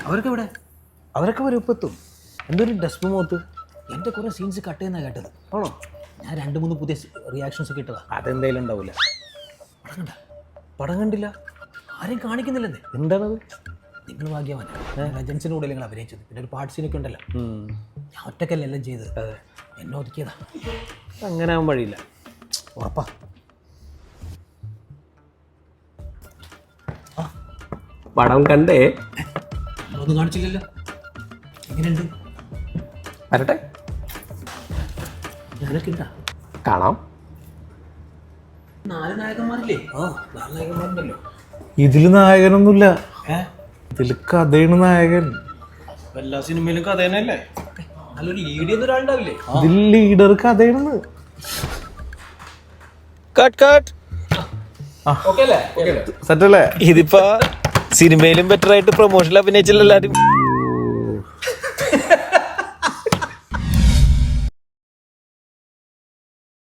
അവരൊക്കെ ഇവിടെ? അവരൊക്കെ വരും, ഇപ്പം എത്തും. എന്തൊരു ഡെസ്പ് മോത്ത്. എൻ്റെ കുറേ സീൻസ് കട്ട് ചെയ്യുന്ന കേട്ടത്. ആണോ? ഞാൻ 2-3 പുതിയ റിയാക്ഷൻസ് ഒക്കെ ഇട്ടതാ. അതെന്തായാലും ഉണ്ടാവില്ല. പടം കണ്ട? പടം കണ്ടില്ല. ആരെയും കാണിക്കുന്നില്ലെന്നേ. എന്താണത്? നിങ്ങൾ ഭാഗ്യവാനാണ്. ലെജൻസിൻ്റെ കൂടെ നിങ്ങൾ അഭിനയിച്ചത്. പിന്നെ ഒരു പാട്ട് സീനൊക്കെ ഉണ്ടല്ലോ. ഞാൻ ഒറ്റക്കല്ല എല്ലാം ചെയ്തത്. അതെ, എന്നെ ഒതുക്കിയതാ. അങ്ങനെ ആവാൻ വഴിയില്ല. ഉറപ്പാ. പടം കണ്ടേ? ഒന്നും കാണിച്ചില്ലല്ലോ. എങ്ങനെയുണ്ട്? വരട്ടെ, ഞാനൊക്കെ ഉണ്ടാ. കാണാം. 4 നായകന്മാരില്ലേ? 4 നായകന്മാരുണ്ടല്ലോ. ഇതിൽ നായകനൊന്നുമില്ല. ഇതിൽ കഥയാണ് നായകൻ. എല്ലാ സിനിമയിലും കഥ തന്നെയല്ലേ? നല്ലൊരു ലീഡ് ചെയ്യുന്ന ഒരാളുണ്ടാവില്ലേ? ഇതിൽ ലീഡർ കഥയാണ്. സെറ്റല്ലേ? ഇതിപ്പോ സിനിമയിലും ബെറ്റർ ആയിട്ട് പ്രൊമോഷനിൽ അഭിനയിച്ചില്ല എല്ലാരും.